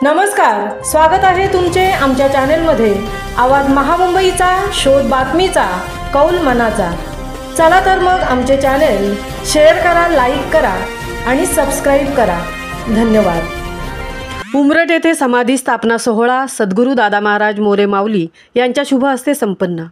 नमस्कार, स्वागत आहे तुमचे आमच्या चॅनलमध्ये। आवाज महामुंबईचा, शोध बातमीचा, कौल मनाचा। चला तर मग आमचे चॅनल शेअर करा, लाईक करा आणि सबस्क्राइब करा। धन्यवाद। उमरठ येथे समाधी स्थापना सोहळा सद्गुरू दादा महाराज मोरे माऊली यांच्या शुभ हस्ते संपन्न।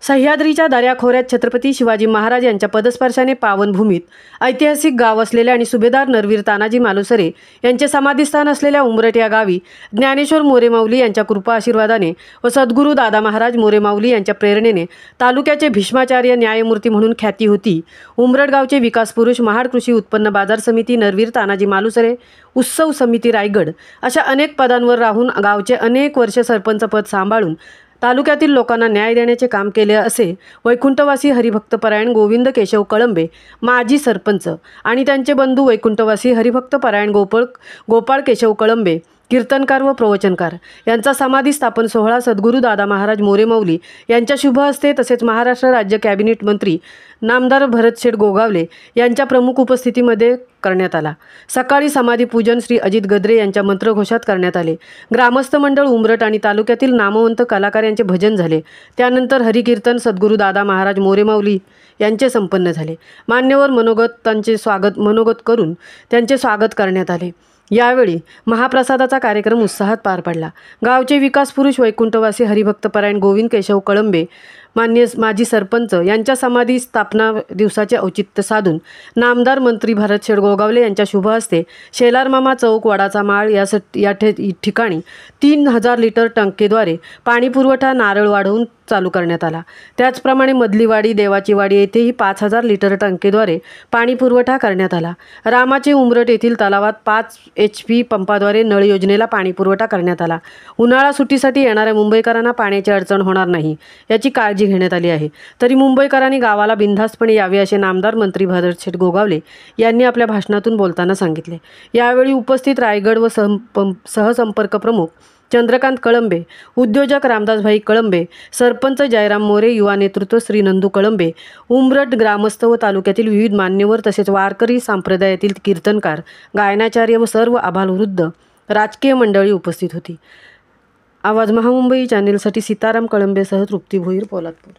सह्याद्रीच्या दऱ्याखोऱ्यात छत्रपती शिवाजी महाराज यांच्या पदस्पर्शाने पावनभूमीत ऐतिहासिक गाव असलेल्या आणि सुभेदार नरवीर तानाजी मालुसरे यांचे समाधीस्थान असलेल्या उमरठ या गावी ज्ञानेश्वर मोरे माऊली यांच्या कृपा आशीर्वादाने व सद्गुरू दादा महाराज मोरे माऊली यांच्या प्रेरणेने तालुक्याचे भीष्माचार्य न्यायमूर्ती म्हणून ख्याती होती। उमरठ गावचे विकास पुरुष, महाड कृषी उत्पन्न बाजार समिती, नरवीर तानाजी मालुसरे, उत्सव समिती रायगड अशा अनेक पदांवर राहून गावचे अनेक वर्ष सरपंच पद सांभाळून तालुक्यातील लोकांना न्याय देण्याचे काम केले असे वैकुंठवासी हरिभक्तपरायण गोविंद केशव कळंबे माजी सरपंच आणि त्यांचे बंधू वैकुंठवासी हरिभक्तपरायण गोपाळ केशव कळंबे कीर्तनकार व प्रवचनकार यांचा समाधी स्थापन सोहळा सद्गुरू दादा महाराज मोरे माऊली यांच्या शुभ हस्ते तसेच महाराष्ट्र राज्य कॅबिनेट मंत्री नामदार भरतशेठ गोगावले यांच्या प्रमुख उपस्थितीमध्ये करण्यात आला। सकाळी समाधी पूजन श्री अजित गद्रे यांच्या मंत्रघोषात करण्यात आले। ग्रामस्थ मंडळ उमरठ आणि तालुक्यातील नामवंत कलाकार यांचे भजन झाले। त्यानंतर हरिकीर्तन सद्गुरू दादा महाराज मोरे माऊली यांचे संपन्न झाले। मान्यवर मनोगत करून त्यांचे स्वागत करण्यात आले। यावेळी महाप्रसादाचा कार्यक्रम उत्साहात पार पडला। गावचे विकास पुरुष वैकुंठवासी हरिभक्तपरायण गोविंद केशव कळंबे माजी सरपंच यांच्या समाधी स्थापना दिवसाचे औचित्य साधून नामदार मंत्री भरतशेठ गोगावले यांच्या शुभ हस्ते शेलारमामा चौक वडाचा माळ या ठिकाणी 3000 लिटर टंकेद्वारे पाणी पुरवठा नारळ वाढवून चालू करण्यात आला। त्याचप्रमाणे मधलीवाडी देवाची वाडी येथेही 5000 लिटर टंकेद्वारे पाणी पुरवठा करण्यात आला। रामाचे उमरठ येथील तलावात 5 HP पंपाद्वारे नळ योजनेला पाणी पुरवठा करण्यात आला। उन्हाळा सुट्टीसाठी येणाऱ्या मुंबईकरांना पाण्याची अडचण होणार नाही याची काळजी घेण्यात आली आहे। तरी मुंबईकरांनी गावाला बिनधास्तपणे यावे असे नामदार मंत्री भरतशेठ गोगावले यांनी आपल्या भाषणातून बोलताना सांगितले। यावेळी उपस्थित रायगड व सहसंपर्क प्रमुख चंद्रकांत कळंबे, उद्योजक रामदासभाई कळंबे, सरपंच जयराम मोरे, युवा नेतृत्व श्री नंदू कळंबे, उमरठ ग्रामस्थ व तालुक्यातील विविध मान्यवर तसेच वारकरी संप्रदायातील कीर्तनकार, गायनाचार्य व सर्व आबालवृद्ध राजकीय मंडळी उपस्थित होती। आवाज महामुंबई चॅनेलसाठी सीताराम कळंबेसह तृप्ती भोईर, पोलादपूर।